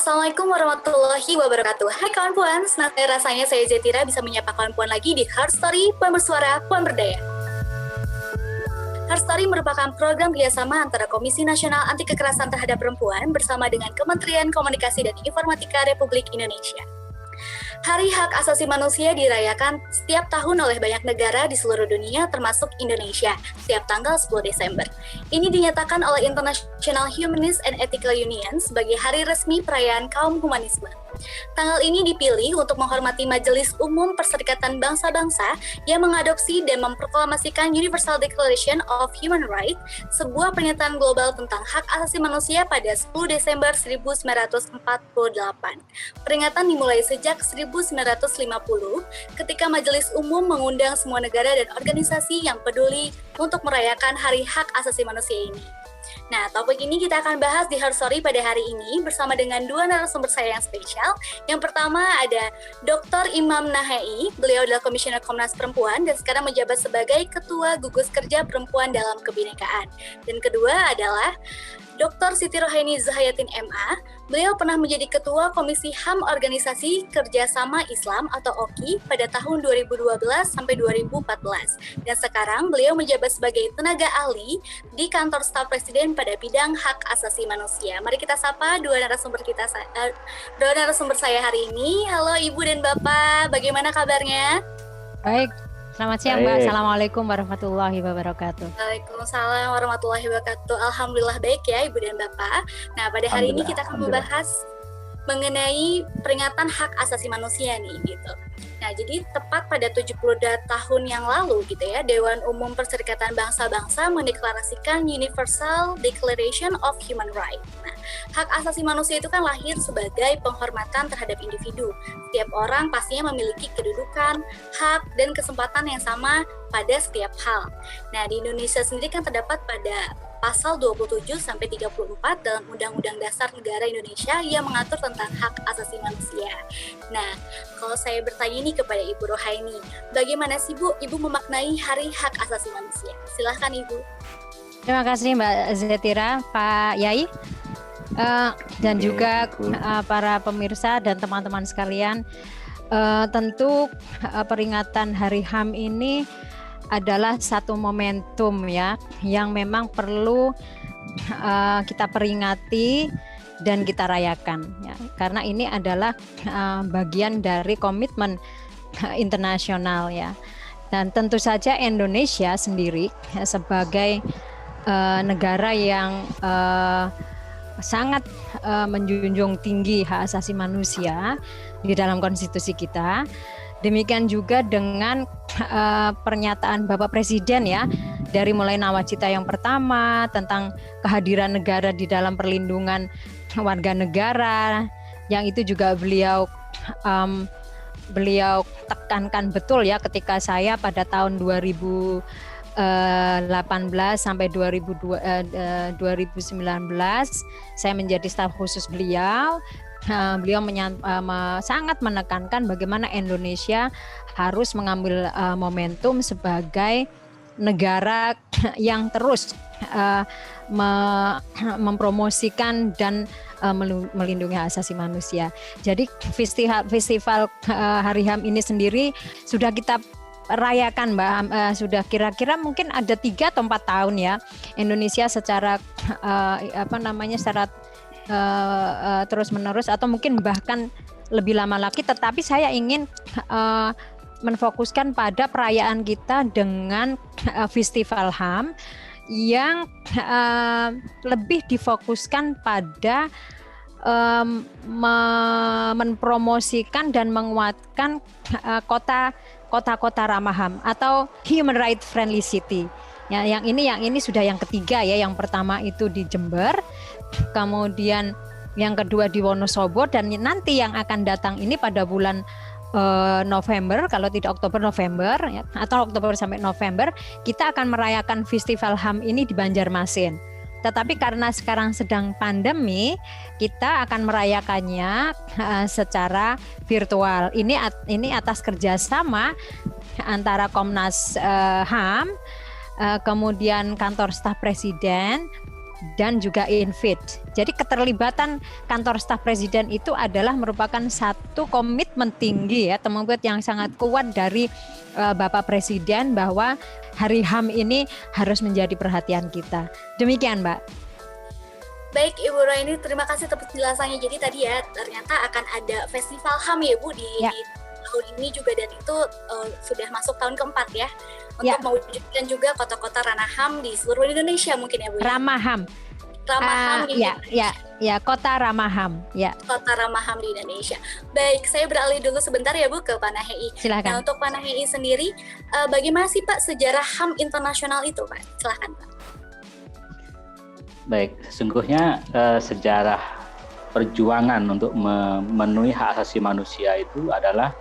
Assalamualaikum warahmatullahi wabarakatuh. Hai kawan puan, senang rasanya saya Zetira bisa menyapa kawan puan lagi di Heart Story, Puan Bersuara, Puan Berdaya. Heart Story merupakan program kerjasama antara Komisi Nasional Anti Kekerasan Terhadap Perempuan bersama dengan Kementerian Komunikasi dan Informatika Republik Indonesia. Hari Hak Asasi Manusia dirayakan setiap tahun oleh banyak negara di seluruh dunia termasuk Indonesia setiap tanggal 10 Desember. Ini dinyatakan oleh International Humanist and Ethical Union sebagai hari resmi perayaan kaum humanisme. Tanggal ini dipilih untuk menghormati Majelis Umum Perserikatan Bangsa-Bangsa yang mengadopsi dan memproklamasikan Universal Declaration of Human Rights, sebuah pernyataan global tentang hak asasi manusia pada 10 Desember 1948. Peringatan dimulai sejak 1950 ketika Majelis Umum mengundang semua negara dan organisasi yang peduli untuk merayakan Hari Hak Asasi Manusia ini. Nah, topik ini kita akan bahas di Heart Story pada hari ini bersama dengan dua narasumber saya yang spesial. Yang pertama ada Dr. Imam Nahai, beliau adalah Komisioner Komnas Perempuan dan sekarang menjabat sebagai Ketua Gugus Kerja Perempuan dalam Kebinekaan. Dan kedua adalah Dr. Siti Rohaini Zahayatin MA, beliau pernah menjadi Ketua Komisi HAM Organisasi Kerjasama Islam atau OKI pada tahun 2012 sampai 2014. Dan sekarang beliau menjabat sebagai tenaga ahli di Kantor Staf Presiden pada bidang hak asasi manusia. Mari kita sapa dua narasumber saya hari ini. Halo Ibu dan Bapak, bagaimana kabarnya? Baik. Selamat siang Mbak, Assalamualaikum warahmatullahi wabarakatuh. Waalaikumsalam warahmatullahi wabarakatuh. Alhamdulillah baik ya Ibu dan Bapak. Nah pada hari ini kita akan membahas mengenai peringatan hak asasi manusia nih gitu. Nah jadi tepat pada 70 tahun yang lalu gitu ya, Dewan Umum Perserikatan Bangsa-Bangsa mendeklarasikan Universal Declaration of Human Rights. Nah, hak asasi manusia itu kan lahir sebagai penghormatan terhadap individu. Setiap orang pastinya memiliki kedudukan, hak, dan kesempatan yang sama pada setiap hal. Nah di Indonesia sendiri kan terdapat pada Pasal 27 sampai 34 dalam Undang-Undang Dasar Negara Indonesia yang mengatur tentang hak asasi manusia. Nah, kalau saya bertanya ini kepada Ibu Rohaini, bagaimana sih Bu, Ibu memaknai Hari Hak Asasi Manusia? Silahkan Ibu. Terima kasih Mbak Zetira, Pak Yai, dan juga para pemirsa dan teman-teman sekalian. Tentu peringatan Hari HAM ini adalah satu momentum ya yang memang perlu kita peringati dan kita rayakan ya, karena ini adalah bagian dari komitmen internasional ya. Dan tentu saja Indonesia sendiri sebagai negara yang sangat menjunjung tinggi hak asasi manusia di dalam konstitusi kita. Demikian juga dengan pernyataan Bapak Presiden ya, dari mulai nawacita yang pertama tentang kehadiran negara di dalam perlindungan warga negara, yang itu juga beliau tekankan betul ya ketika saya pada tahun 2018 sampai 2019 saya menjadi staf khusus beliau. Beliau sangat menekankan bagaimana Indonesia harus mengambil momentum sebagai negara yang terus mempromosikan dan melindungi hak asasi manusia. Jadi festival Hari HAM ini sendiri sudah kita rayakan Mbak, sudah kira-kira mungkin ada 3 atau 4 tahun ya Indonesia secara secara terus menerus atau mungkin bahkan lebih lama lagi, tetapi saya ingin menfokuskan pada perayaan kita dengan festival HAM yang lebih difokuskan pada mempromosikan dan menguatkan kota-kota ramah HAM atau Human Rights Friendly City. Ya, yang ini sudah yang ketiga ya. Yang pertama itu di Jember, kemudian yang kedua di Wonosobo, dan nanti yang akan datang ini pada bulan November, kalau tidak Oktober November ya, atau Oktober sampai November, kita akan merayakan festival HAM ini di Banjarmasin. Tetapi karena sekarang sedang pandemi, kita akan merayakannya secara virtual. Ini atas kerjasama antara Komnas HAM, kemudian Kantor Staf Presiden, dan juga Infid. Jadi keterlibatan kantor staf presiden itu adalah merupakan satu komitmen tinggi ya, teman-teman yang sangat kuat dari Bapak Presiden bahwa Hari HAM ini harus menjadi perhatian kita. Demikian, Mbak. Baik Ibu Roini, terima kasih atas penjelasannya. Jadi tadi ya ternyata akan ada festival HAM ya Bu di tahun ini juga, dan itu sudah masuk tahun keempat ya, untuk mewujudkan juga kota-kota ranah HAM di seluruh Indonesia mungkin ya Bu. Ramah HAM. Ramah HAM di ya, kota ramah HAM ya. Kota ramah HAM di Indonesia. Baik, saya beralih dulu sebentar ya Bu ke Pak Nahei. Silakan. Nah untuk Pak Nahei sendiri, bagaimana sih Pak sejarah HAM internasional itu Pak? Silakan Pak. Baik, sesungguhnya sejarah perjuangan untuk memenuhi hak asasi manusia itu adalah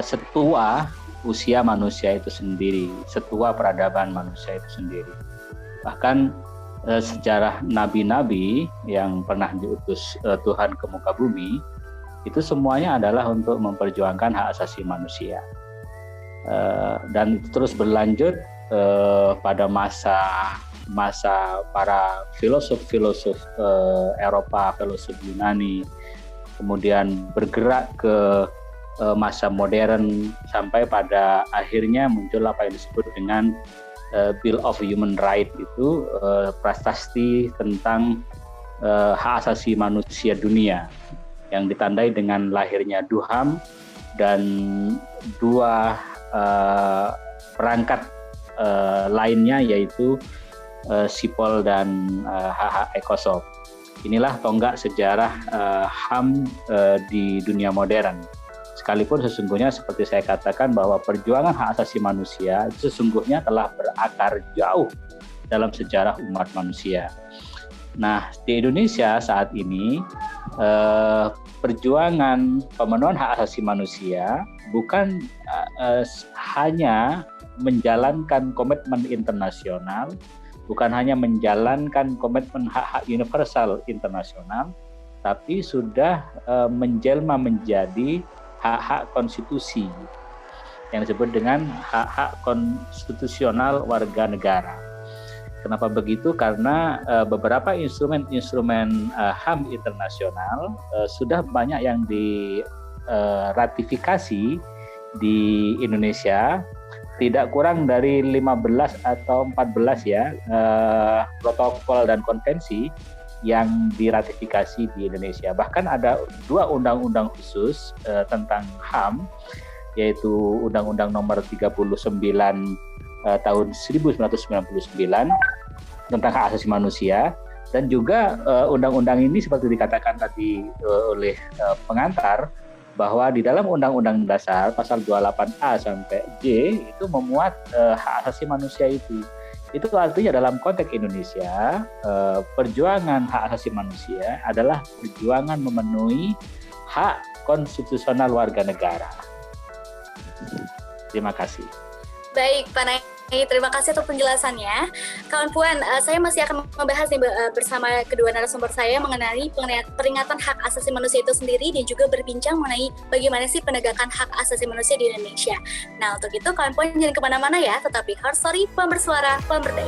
setua usia manusia itu sendiri, setua peradaban manusia itu sendiri. Bahkan sejarah nabi-nabi yang pernah diutus Tuhan ke muka bumi, itu semuanya adalah untuk memperjuangkan hak asasi manusia. Dan itu terus berlanjut pada masa para filosof Eropa, filosof Yunani, kemudian bergerak ke masa modern sampai pada akhirnya muncul apa yang disebut dengan Bill of Human Rights, itu prasasti tentang hak asasi manusia dunia yang ditandai dengan lahirnya DUHAM dan dua perangkat lainnya, yaitu SIPOL dan HH ECOSOC. Inilah tonggak sejarah HAM di dunia modern. Sekalipun sesungguhnya seperti saya katakan bahwa perjuangan hak asasi manusia sesungguhnya telah berakar jauh dalam sejarah umat manusia. Nah, di Indonesia saat ini perjuangan pemenuhan hak asasi manusia bukan hanya menjalankan komitmen internasional, bukan hanya menjalankan komitmen hak-hak universal internasional, tapi sudah menjelma menjadi hak-hak konstitusi yang disebut dengan hak-hak konstitusional warga negara. Kenapa begitu? Karena beberapa instrumen-instrumen HAM internasional sudah banyak yang diratifikasi di Indonesia, tidak kurang dari 15 atau 14 ya protokol dan konvensi yang diratifikasi di Indonesia. Bahkan ada 2 undang-undang khusus tentang HAM, yaitu Undang-Undang Nomor 39 tahun 1999 tentang hak asasi manusia, dan juga undang-undang ini seperti dikatakan tadi oleh pengantar, bahwa di dalam Undang-Undang Dasar pasal 28A sampai J itu memuat hak asasi manusia itu. Itu artinya dalam konteks Indonesia, perjuangan hak asasi manusia adalah perjuangan memenuhi hak konstitusional warga negara. Terima kasih. Baik, Pak Nahei, terima kasih atas penjelasannya. Kawan Puan, saya masih akan membahas nih bersama kedua narasumber saya mengenai peringatan hak asasi manusia itu sendiri, dan juga berbincang mengenai bagaimana sih penegakan hak asasi manusia di Indonesia. Nah, untuk itu kawan Puan jangan kemana-mana ya, tetapi Her Story, Puan Bersuara, Puan Berdaya.